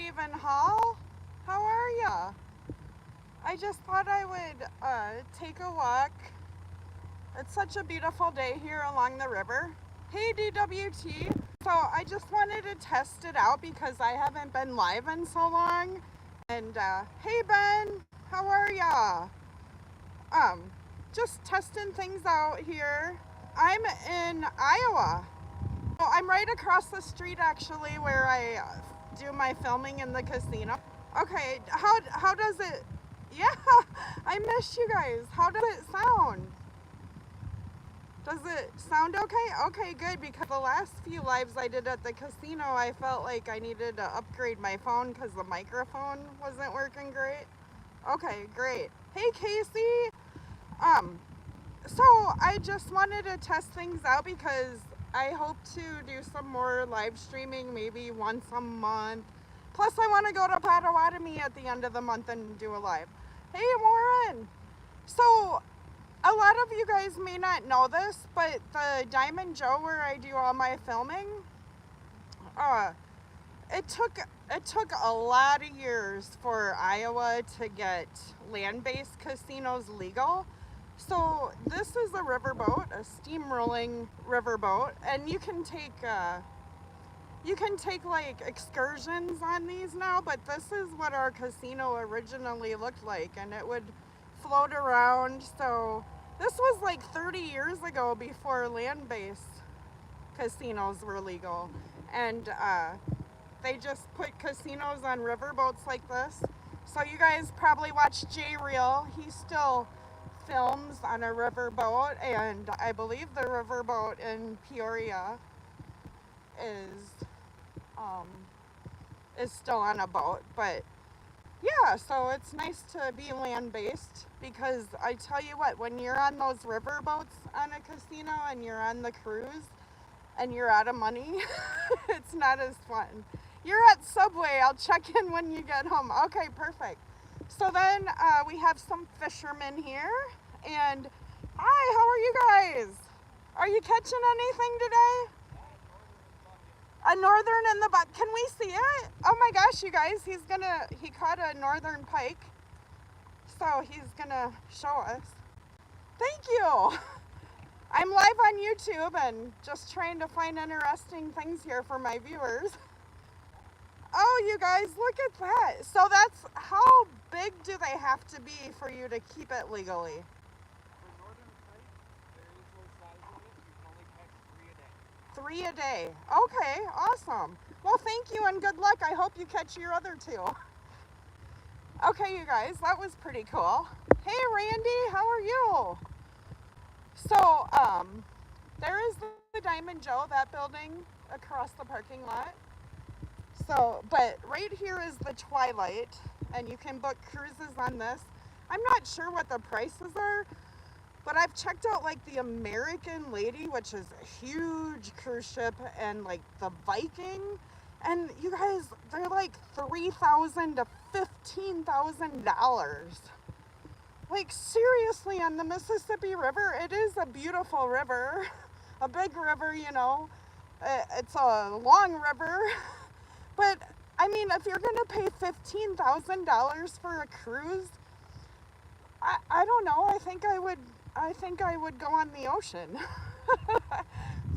Stephen Hall. How are ya? I just thought I would take a walk. It's such a beautiful day here along the river. Hey DWT. So I just wanted to test it out because I haven't been live in so long. And hey Ben, how are ya? Um, just testing things out here. I'm in Iowa. Oh, I'm right across the street actually where I do my filming in the casino. Okay, how does it? Yeah, I missed you guys. How does it sound? Does it sound okay? Okay, good, because the last few lives I did at the casino, I felt like I needed to upgrade my phone because the microphone wasn't working great. Okay, great. Hey Casey. Um, so I just wanted to test things out because I hope to do some more live streaming, maybe once a month. Plus, I want to go to Potawatomi at the end of the month and do a live. Hey, Warren. So, a lot of you guys may not know this, but the Diamond Joe where I do all my filming, uh, it took a lot of years for Iowa to get land-based casinos legal. So this is a riverboat, a steam-rolling riverboat, and you can take like excursions on these now, but this is what our casino originally looked like, and it would float around. So this was like 30 years ago before land-based casinos were legal, and they just put casinos on riverboats like this. So you guys probably watch J Reel. He still films on a riverboat, and I believe the riverboat in Peoria is um, is still on a boat. But yeah, so it's nice to be land-based because I tell you what, when you're on those riverboats on a casino and you're on the cruise and you're out of money, it's not as fun. You're at Subway. I'll check in when you get home. Okay, perfect. So then we have some fishermen here. And hi, how are you guys? Are you catching anything today? A northern in the bucket. Can we see it? Oh my gosh, you guys, he caught a northern pike. So he's gonna show us. Thank you. I'm live on YouTube and just trying to find interesting things here for my viewers. Oh, you guys, look at that. So that's, how big do they have to be for you to keep it legally? For northern pike, there is no size limit. You can only catch 3 a day. 3 a day. Okay, awesome. Well, thank you and good luck. I hope you catch your other 2. Okay, you guys, that was pretty cool. Hey, Randy, how are you? So, there is the Diamond Joe, that building across the parking lot. So, but right here is the Twilight, and you can book cruises on this. I'm not sure what the prices are, but I've checked out like the American Lady, which is a huge cruise ship, and like the Viking, and you guys, they're like $3,000 to $15,000. Like seriously, on the Mississippi River, it is a beautiful river, a big river, you know. It's a long river, but I mean, if you're gonna pay $15,000 for a cruise, I don't know. I think I would go on the ocean.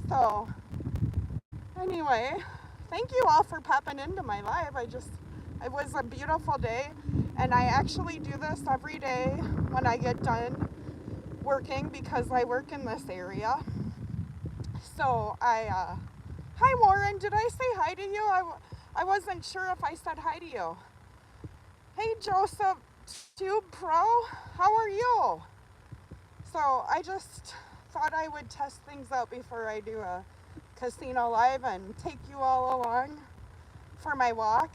So anyway, thank you all for popping into my live. It was a beautiful day, and I actually do this every day when I get done working because I work in this area. So hi Warren, did I say hi to you? I wasn't sure if I said hi to you. Hey Joseph Tube Pro, how are you? So I just thought I would test things out before I do a casino live and take you all along for my walk.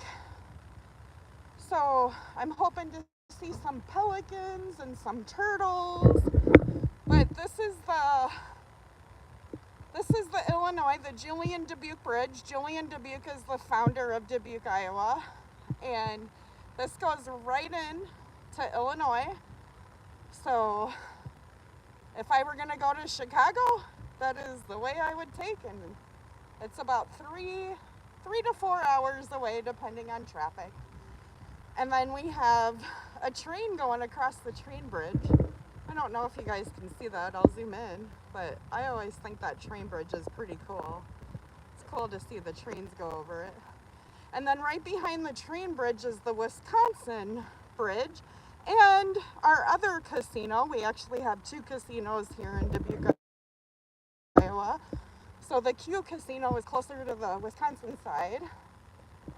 So I'm hoping to see some pelicans and some turtles. But this is the Illinois, the Julian Dubuque Bridge. Julian Dubuque is the founder of Dubuque, Iowa. And this goes right in to Illinois. So if I were gonna go to Chicago, that is the way I would take. And it's about 3 to 4 hours away, depending on traffic. And then we have a train going across the train bridge. I don't know if you guys can see that. I'll zoom in. But I always think that train bridge is pretty cool. It's cool to see the trains go over it. And then right behind the train bridge is the Wisconsin bridge and our other casino. We actually have 2 casinos here in Dubuque, Iowa. So the Q casino is closer to the Wisconsin side.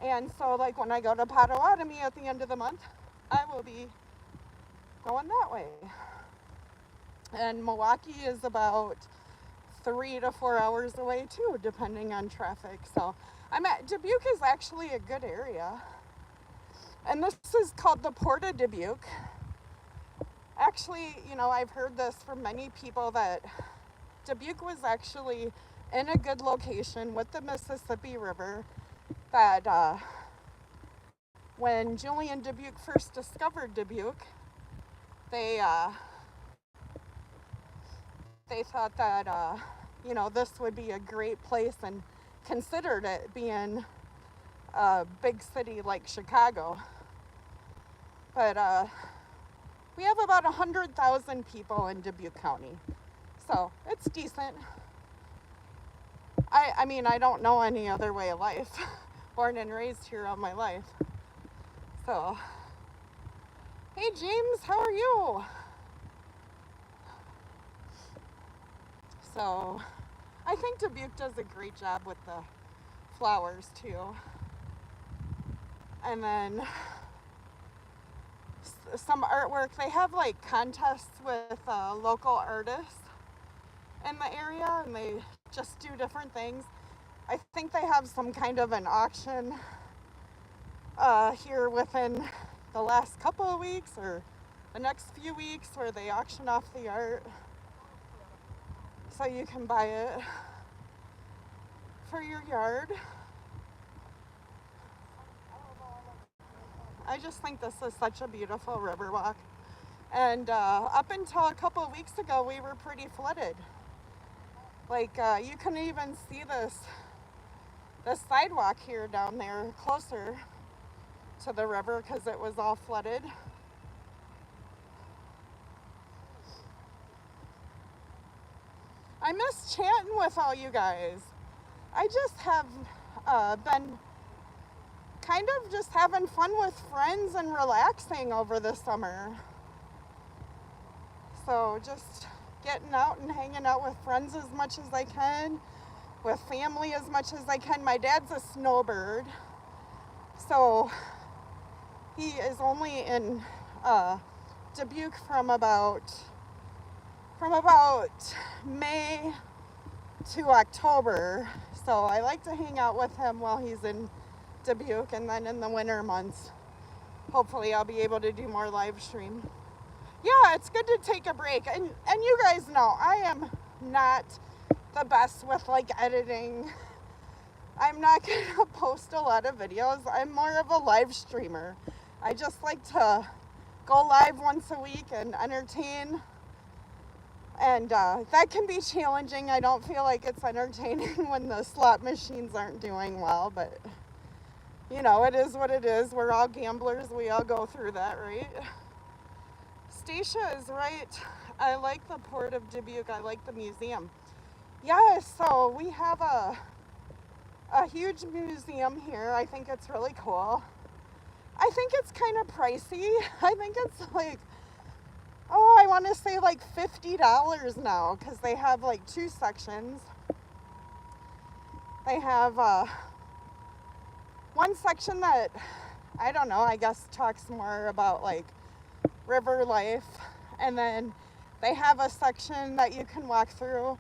And so like when I go to Potawatomi at the end of the month, I will be going that way. And Milwaukee is about 3 to 4 hours away too, depending on traffic. So Dubuque is actually a good area. And this is called the Port of Dubuque. Actually, you know, I've heard this from many people that Dubuque was actually in a good location with the Mississippi River, that when Julian Dubuque first discovered Dubuque, they thought that, you know, this would be a great place and considered it being a big city like Chicago. But we have about 100,000 people in Dubuque County, so it's decent. I mean, I don't know any other way of life. Born and raised here all my life. So, hey James, how are you? So, I think Dubuque does a great job with the flowers too. And then some artwork. They have like contests with local artists in the area, and they just do different things. I think they have some kind of an auction here within the last couple of weeks or the next few weeks where they auction off the art so you can buy it for your yard. I just think this is such a beautiful Riverwalk. And up until a couple of weeks ago, we were pretty flooded. Like you can even see this sidewalk here down there closer to the river because it was all flooded. I miss chatting with all you guys. I just have been kind of just having fun with friends and relaxing over the summer. So just getting out and hanging out with friends as much as I can, with family as much as I can. My dad's a snowbird, so he is only in Dubuque from about May to October. So I like to hang out with him while he's in Dubuque, and then in the winter months, hopefully I'll be able to do more live stream. Yeah, it's good to take a break. And you guys know, I am not the best with like editing. I'm not gonna post a lot of videos. I'm more of a live streamer. I just like to go live once a week and entertain. And that can be challenging. I don't feel like it's entertaining when the slot machines aren't doing well, but you know, it is what it is. We're all gamblers. We all go through that, right? Stacia is right. I like the Port of Dubuque. I like the museum. Yes, so we have a huge museum here. I think it's really cool. I think it's kind of pricey. I think it's like, oh, I want to say like $50 now because they have like 2 sections. They have one section that, I don't know, I guess talks more about like river life, and then they have a section that you can walk through,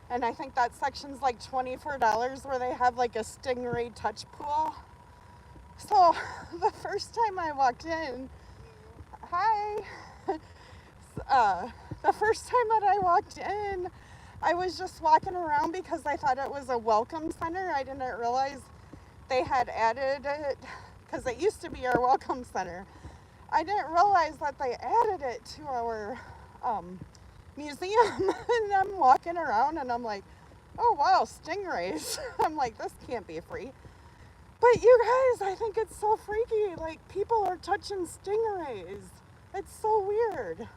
and I think that section's like $24 where they have like a stingray touch pool. So the first time I walked in, hi, the first time that I walked in, I was just walking around because I thought it was a welcome center. I didn't realize they had added it because it used to be our welcome center. I didn't realize that they added it to our museum. And I'm walking around and I'm like, oh wow, stingrays. I'm like, this can't be free. But you guys, I think it's so freaky. Like, people are touching stingrays. It's so weird.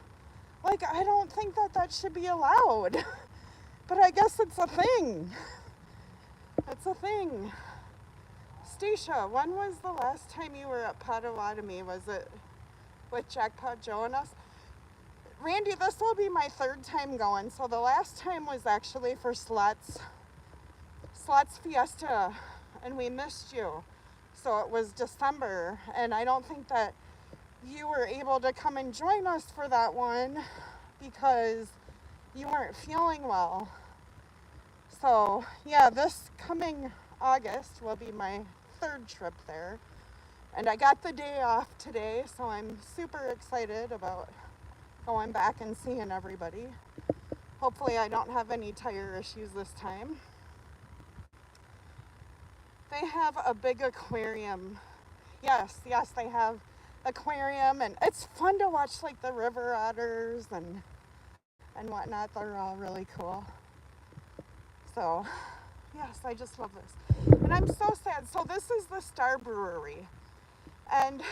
Like, I don't think that that should be allowed. But I guess it's a thing. It's a thing. Stacia, when was the last time you were at Potawatomi? Was it with Jackpot Joe and us? Randy, this will be my third time going. So the last time was actually for Slots Fiesta, and we missed you. So it was December, and I don't think that you were able to come and join us for that one because you weren't feeling well. So yeah, this coming August will be my third trip there. And I got the day off today, so I'm super excited about going back and seeing everybody. Hopefully I don't have any tire issues this time. They have a big aquarium. Yes, they have aquarium, and it's fun to watch like the river otters and whatnot. They're all really cool. So yes, I just love this. And I'm so sad. So this is the Star Brewery. And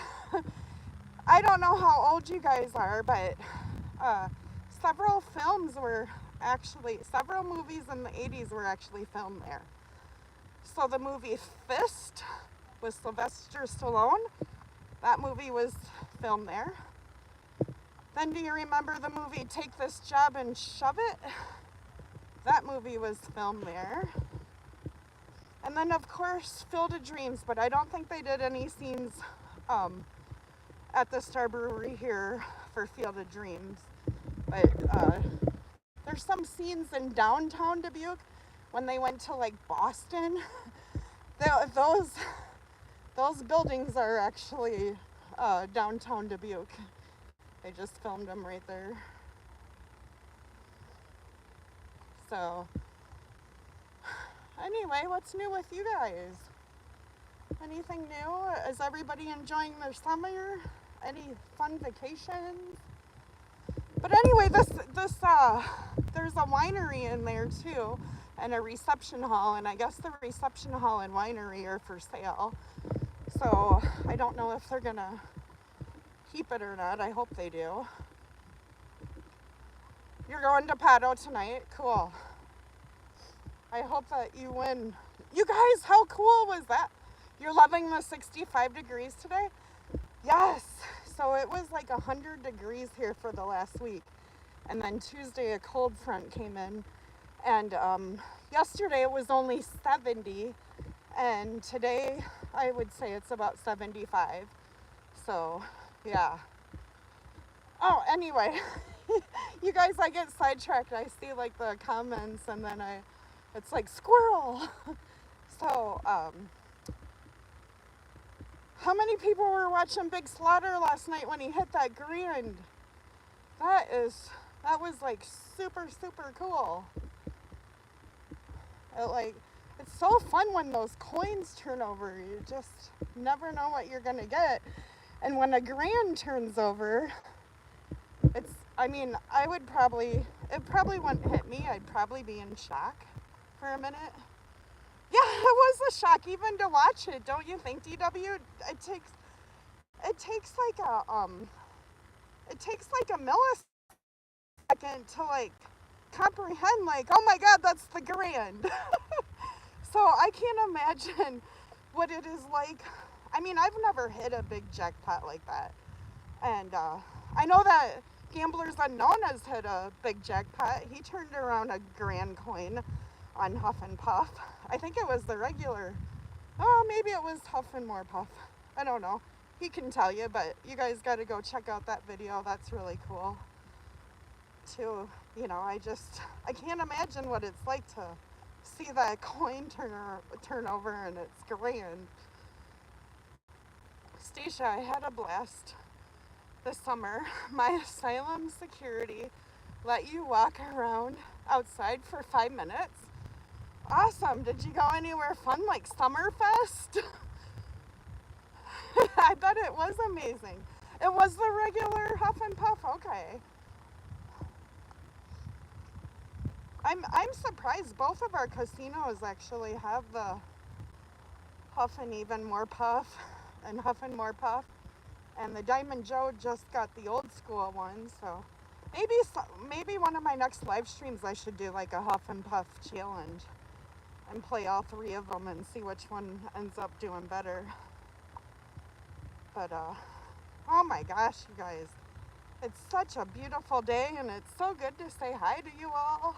I don't know how old you guys are, but several movies in the 80s were actually filmed there. So the movie Fist with Sylvester Stallone, that movie was filmed there. Then do you remember the movie Take This Job and Shove It? That movie was filmed there. And then of course Field of Dreams, but I don't think they did any scenes at the Star Brewery here for Field of Dreams. But there's some scenes in downtown Dubuque when they went to like Boston. Those buildings are actually downtown Dubuque. They just filmed them right there. So anyway, what's new with you guys? Anything new? Is everybody enjoying their summer? Any fun vacations? But anyway, there's a winery in there too, and a reception hall, and I guess the reception hall and winery are for sale. So I don't know if they're gonna keep it or not. I hope they do. You're going to Pato tonight? Cool. I hope that you win. You guys, how cool was that? You're loving the 65 degrees today? Yes. So it was like 100 degrees here for the last week. And then Tuesday a cold front came in. And yesterday it was only 70. And today I would say it's about 75. So yeah. Oh, anyway. You guys, I get sidetracked. I see like the comments and then it's like squirrel. So how many people were watching Big Slaughter last night when he hit that grand? That was like super cool. It's so fun when those coins turn over. You just never know what you're gonna get. And when a grand turns over, it probably wouldn't hit me. I'd probably be in shock for a minute. Yeah, it was a shock even to watch it, don't you think, DW? It takes like a millisecond to like comprehend, like, oh my god, that's the grand. So I can't imagine what it is like. I mean, I've never hit a big jackpot like that. And I know that Gamblers Unknown has hit a big jackpot. He turned around a grand coin on Huff and Puff. I think it was the regular. Oh, maybe it was Huff and More Puff. I don't know. He can tell you, but you guys got to go check out that video. That's really cool. Too, I can't imagine what it's like to see that coin turn over and it's grand. Stacia, I had a blast this summer. My asylum security let you walk around outside for 5 minutes. Awesome. Did you go anywhere fun like Summerfest? I bet it was amazing. It was the regular Huff and Puff. Okay. I'm surprised both of our casinos actually have huffing even more puff and huffing more puff. And the Diamond Joe just got the old school one, so maybe one of my next live streams I should do like a huff and puff challenge and play all three of them and see which one ends up doing better. But oh my gosh, you guys, it's such a beautiful day and it's so good to say hi to you all.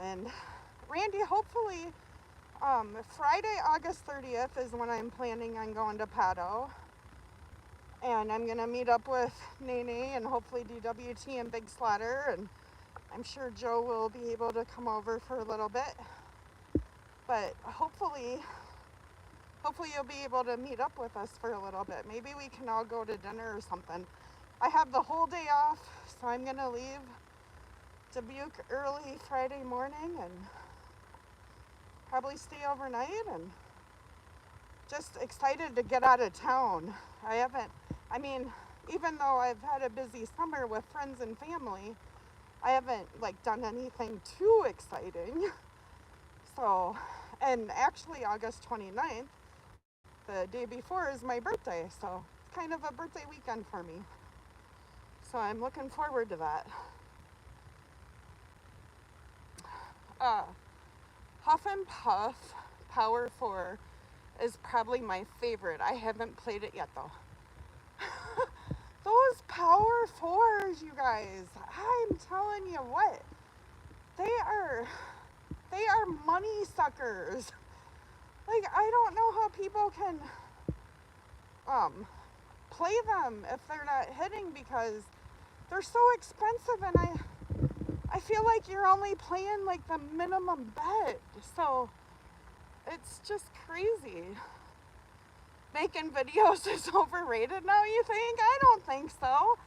And Randy, hopefully Friday, August 30th is when I'm planning on going to Pato. And I'm going to meet up with Nene and hopefully DWT and Big Slaughter. And I'm sure Joe will be able to come over for a little bit. But hopefully you'll be able to meet up with us for a little bit. Maybe we can all go to dinner or something. I have the whole day off, so I'm going to leave Dubuque early Friday morning and probably stay overnight and just excited to get out of town. Even though I've had a busy summer with friends and family, I haven't done anything too exciting. So, and actually August 29th, the day before, is my birthday, so it's kind of a birthday weekend for me. So I'm looking forward to that. Huff and Puff Power 4 is probably my favorite. I haven't played it yet though. Those Power 4s, you guys, I'm telling you what, they are money suckers. I don't know how people can play them if they're not hitting because they're so expensive, and I feel like you're only playing the minimum bet. So it's just crazy. Making videos is overrated now, you think? I don't think so.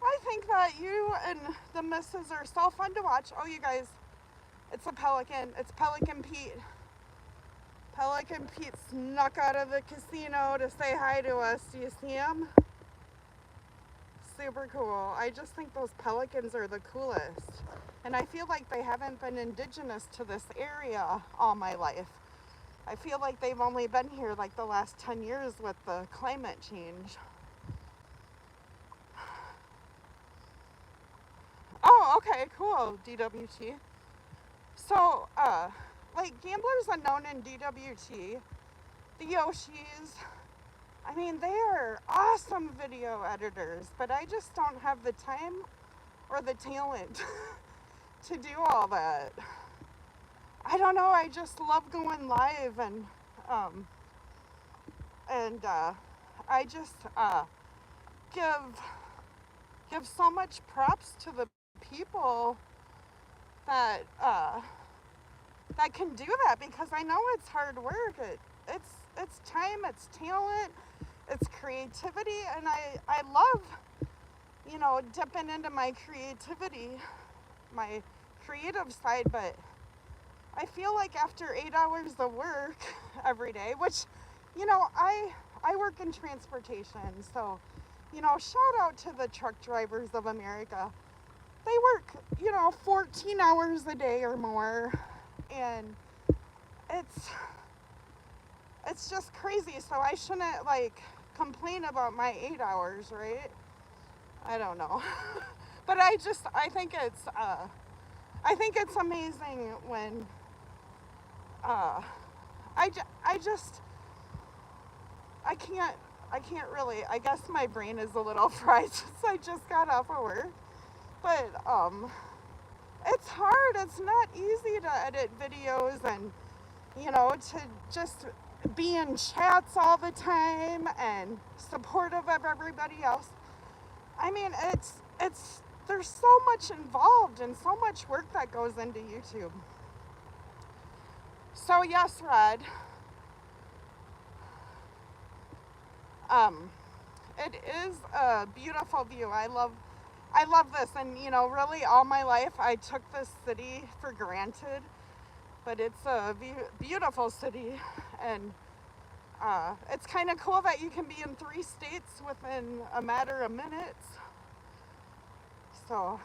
I think that you and the missus are so fun to watch. Oh, you guys, it's a pelican. It's Pelican Pete. Pelican Pete snuck out of the casino to say hi to us. Do you see him? Super cool. I just think those pelicans are the coolest. And I feel like they haven't been indigenous to this area all my life. I feel like they've only been here the last 10 years with the climate change. Oh, okay, cool, DWT. So, Gamblers Unknown and DWT, the Yoshis, they are awesome video editors, but I just don't have the time or the talent to do all that. I don't know, I just love going live and I just give so much props to the people that that can do that, because I know it's hard work. It's time, it's talent, it's creativity, and I love dipping into my creativity, my creative side, but I feel like after 8 hours of work every day, which I work in transportation, so shout out to the truck drivers of America. They work 14 hours a day or more, and it's just crazy. So I shouldn't complain about my 8 hours, right? I don't know. But I think it's amazing when I can't really, I guess my brain is a little fried since I just got off of work. But it's hard. It's not easy to edit videos and to just be in chats all the time and supportive of everybody else. It's there's so much involved and so much work that goes into YouTube. So yes, Rod. It is a beautiful view. I love this, and really all my life I took this city for granted, but it's a beautiful city, and it's kind of cool that you can be in 3 states within a matter of minutes. So,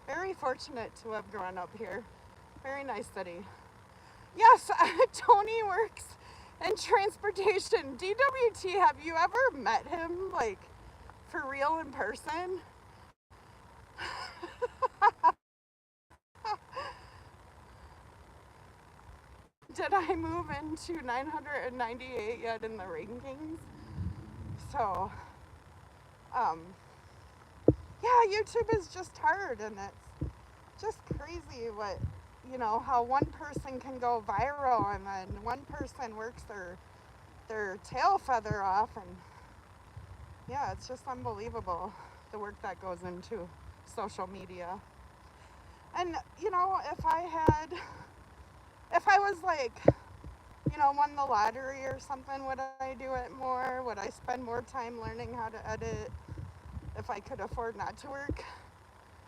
very fortunate to have grown up here. Very nice city. Yes, Tony works And transportation, DWT, have you ever met him, like, for real in person? Did I move into 998 yet in the rankings? So, um, yeah, YouTube is just hard, and it's just crazy what, how one person can go viral and then one person works their tail feather off, and yeah, it's just unbelievable the work that goes into social media. And if I was like, won the lottery or something, would I do it more? Would I spend more time learning how to edit if I could afford not to work?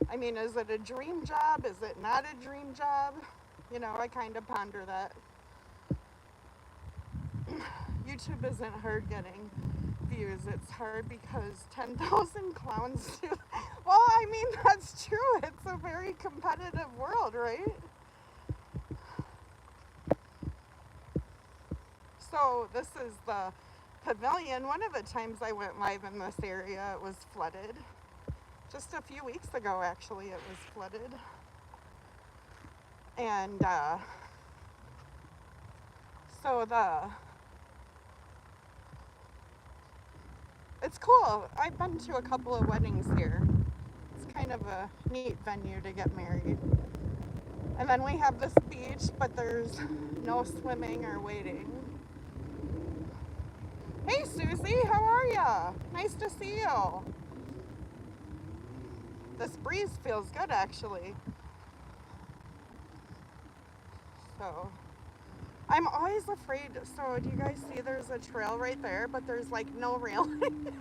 I mean, is it a dream job? Is it not a dream job? I kind of ponder that. YouTube isn't hard getting views. It's hard because 10,000 clowns do. Well, I mean, that's true. It's a very competitive world, right? So this is the pavilion. One of the times I went live in this area, it was flooded. Just a few weeks ago, actually, it was flooded. And so it's cool. I've been to a couple of weddings here. It's kind of a neat venue to get married. And then we have this beach, but there's no swimming or wading. Hey Susie, how are ya? Nice to see you. This breeze feels good actually. So I'm always afraid. So do you guys see there's a trail right there, but there's like no railing?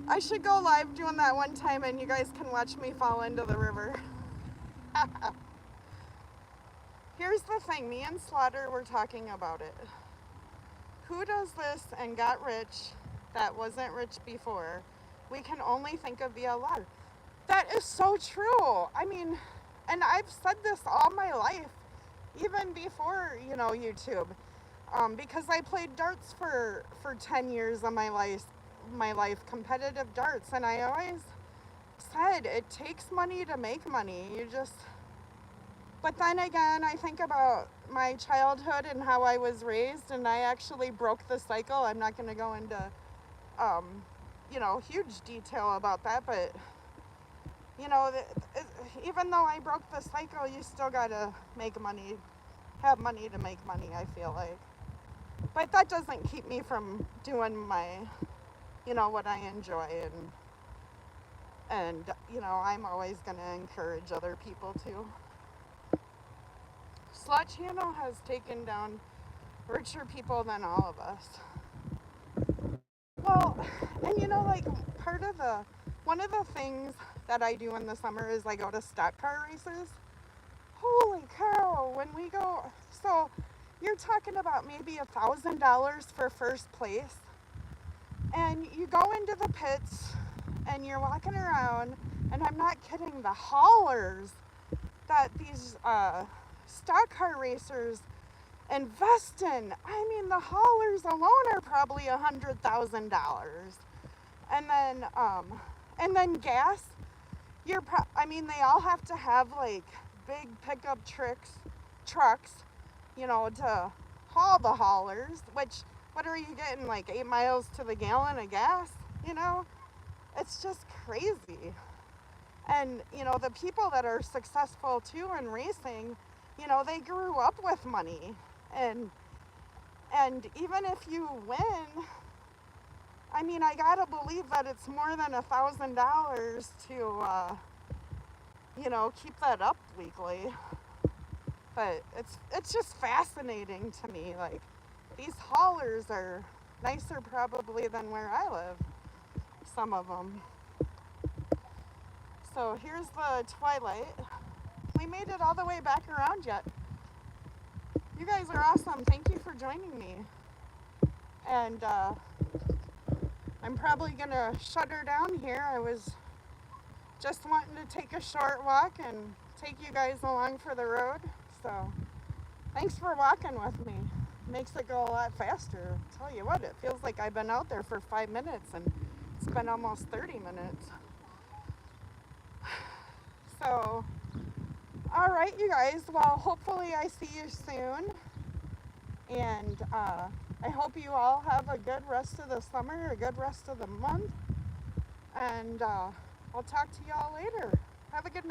I should go live doing that one time and you guys can watch me fall into the river. Here's the thing, me and Slaughter were talking about it. Who does this and got rich that wasn't rich before? We can only think of via ladder. That is so true. I mean, and I've said this all my life, even before, YouTube. Because I played darts for 10 years of my life, competitive darts, and I always said it takes money to make money. But then again, I think about my childhood and how I was raised, and I actually broke the cycle. I'm not going to go into, huge detail about that, but, even though I broke the cycle, you still got to make money, have money to make money, I feel like. But that doesn't keep me from doing my, what I enjoy, and I'm always going to encourage other people to. Slut Channel has taken down richer people than all of us. Well, and one of the things that I do in the summer is I go to stock car races. Holy cow, when we go, so you're talking about maybe $1,000 for first place. And you go into the pits and you're walking around, and I'm not kidding, the haulers that these stock car racers invest in. I mean, the haulers alone are probably $100,000, and then gas. They all have to have like big pickup trucks, to haul the haulers. Which, what are you getting, like 8 miles to the gallon of gas? It's just crazy. And the people that are successful too in racing, they grew up with money, and even if you win, I gotta believe that it's more than $1,000 to keep that up weekly. But it's just fascinating to me. Like, these haulers are nicer probably than where I live, some of them. So here's the twilight. We made it all the way back around yet. You guys are awesome. Thank you for joining me. And I'm probably gonna shut her down here. I was just wanting to take a short walk and take you guys along for the road. So thanks for walking with me. makes it go a lot faster. Tell you what, it feels like I've been out there for 5 minutes and it's been almost 30 minutes. So, all right, you guys. Well, hopefully I see you soon. And I hope you all have a good rest of the summer, a good rest of the month. And I'll talk to y'all later. Have a good